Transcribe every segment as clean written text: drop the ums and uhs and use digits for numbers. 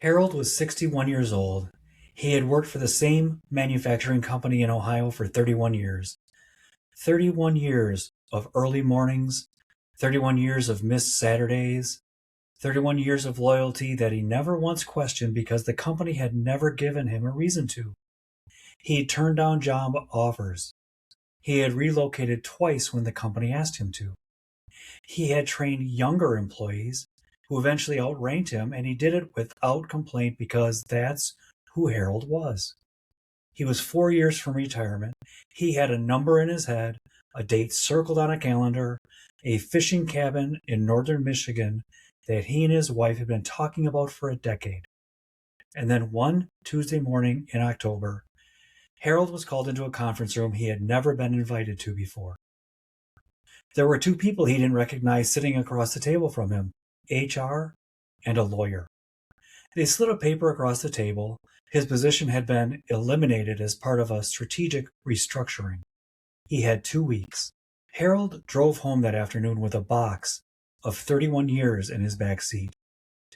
Harold was 61 years old. He had worked for the same manufacturing company in Ohio for 31 years. 31 years of early mornings, 31 years of missed Saturdays, 31 years of loyalty that he never once questioned because the company had never given him a reason to. He had turned down job offers. He had relocated twice when the company asked him to. He had trained younger employees who eventually outranked him, and he did it without complaint because that's who Harold was. He was 4 years from retirement. He had a number in his head, a date circled on a calendar, a fishing cabin in northern Michigan that he and his wife had been talking about for a decade. And then one Tuesday morning in October, Harold was called into a conference room he had never been invited to before. There were two people he didn't recognize sitting across the table from him, HR and a lawyer. They slid a paper across the table. His position had been eliminated as part of a strategic restructuring. He had 2 weeks. Harold drove home that afternoon with a box of 31 years in his back seat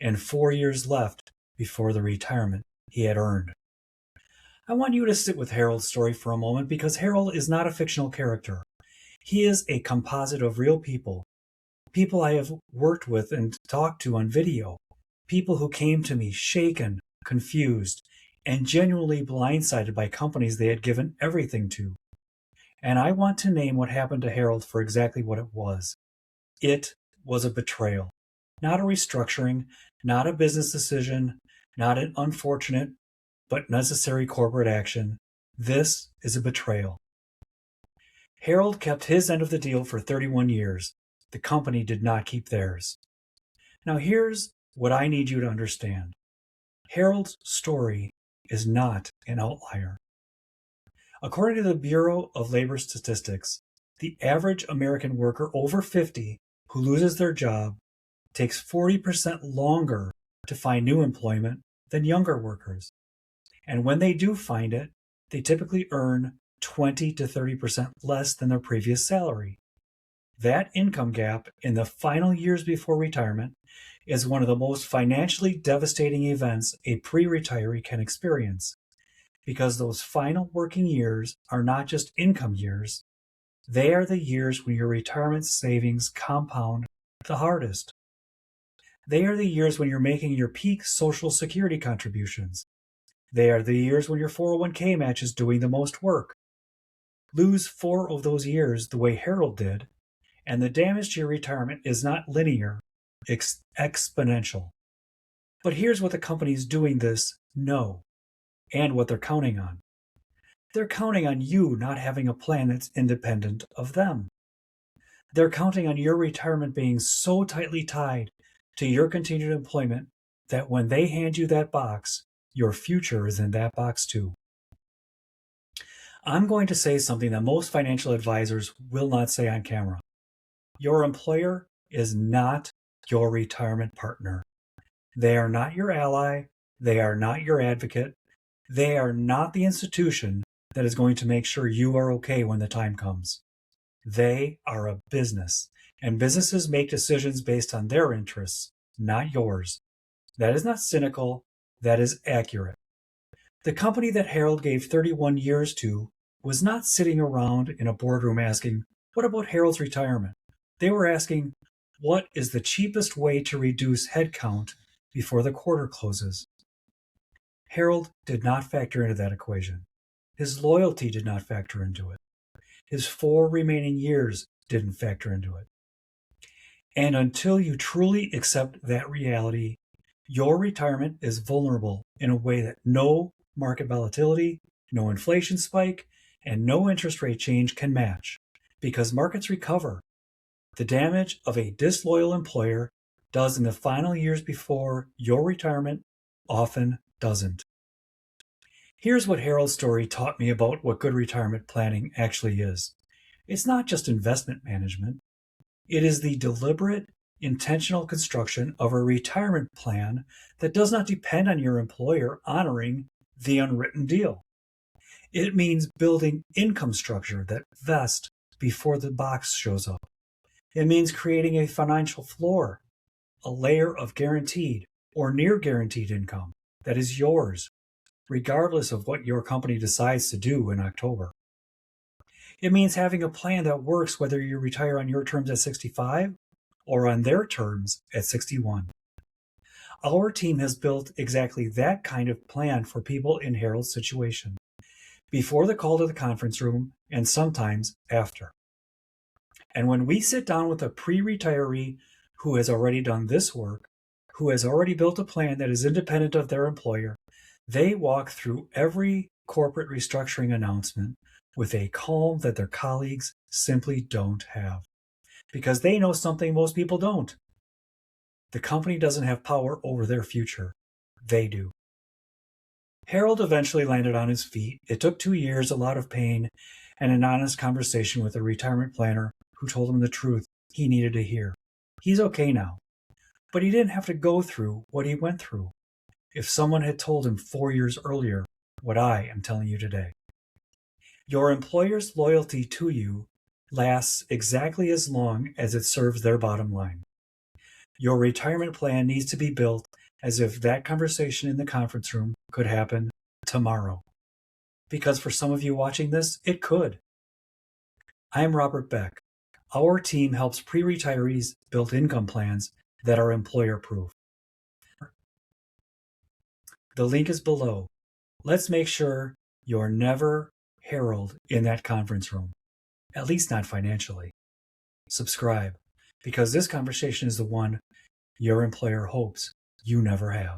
and 4 years left before the retirement he had earned. I want you to sit with Harold's story for a moment because Harold is not a fictional character. He is a composite of real people, people I have worked with and talked to on video, people who came to me shaken, confused, and genuinely blindsided by companies they had given everything to. And I want to name what happened to Harold for exactly what it was. It was a betrayal, not a restructuring, not a business decision, not an unfortunate but necessary corporate action. This is a betrayal. Harold kept his end of the deal for 31 years. The company did not keep theirs. Now here's what I need you to understand. Harold's story is not an outlier. According to the Bureau of Labor Statistics, the average American worker over 50 who loses their job takes 40% longer to find new employment than younger workers. And when they do find it, they typically earn 20 to 30% less than their previous salary. That income gap in the final years before retirement is one of the most financially devastating events a pre-retiree can experience, because those final working years are not just income years, they are the years when your retirement savings compound the hardest. They are the years when you're making your peak Social Security contributions. They are the years when your 401k match is doing the most work. Lose 4 of those years the way Harold did, and the damage to your retirement is not linear, it's exponential. But here's what the companies doing this know, and what they're counting on. They're counting on you not having a plan that's independent of them. They're counting on your retirement being so tightly tied to your continued employment that when they hand you that box, your future is in that box too. I'm going to say something that most financial advisors will not say on camera. Your employer is not your retirement partner. They are not your ally. They are not your advocate. They are not the institution that is going to make sure you are okay when the time comes. They are a business, and businesses make decisions based on their interests, not yours. That is not cynical. That is accurate. The company that Harold gave 31 years to was not sitting around in a boardroom asking, what about Harold's retirement? They were asking, what is the cheapest way to reduce headcount before the quarter closes? Harold did not factor into that equation. His loyalty did not factor into it. His 4 remaining years didn't factor into it. And until you truly accept that reality, your retirement is vulnerable in a way that no market volatility, no inflation spike, and no interest rate change can match, because markets recover. The damage of a disloyal employer does in the final years before your retirement often doesn't. Here's what Harold's story taught me about what good retirement planning actually is. It's not just investment management. It is the deliberate, intentional construction of a retirement plan that does not depend on your employer honoring the unwritten deal. It means building income structure that vests before the box shows up. It means creating a financial floor, a layer of guaranteed, or near guaranteed income that is yours, regardless of what your company decides to do in October. It means having a plan that works whether you retire on your terms at 65 or on their terms at 61. Our team has built exactly that kind of plan for people in Harold's situation, before the call to the conference room and sometimes after. And when we sit down with a pre-retiree who has already done this work, who has already built a plan that is independent of their employer, they walk through every corporate restructuring announcement with a calm that their colleagues simply don't have, because they know something most people don't. The company doesn't have power over their future. They do. Harold eventually landed on his feet. It took 2 years, a lot of pain, and an honest conversation with a retirement planner who told him the truth he needed to hear. He's okay now, but he didn't have to go through what he went through if someone had told him 4 years earlier what I am telling you today. Your employer's loyalty to you lasts exactly as long as it serves their bottom line. Your retirement plan needs to be built as if that conversation in the conference room could happen tomorrow. Because for some of you watching this, it could. I'm Robert Beck. Our team helps pre-retirees build income plans that are employer-proof. The link is below. Let's make sure you're never Harold in that conference room, at least not financially. Subscribe, because this conversation is the one your employer hopes you never have.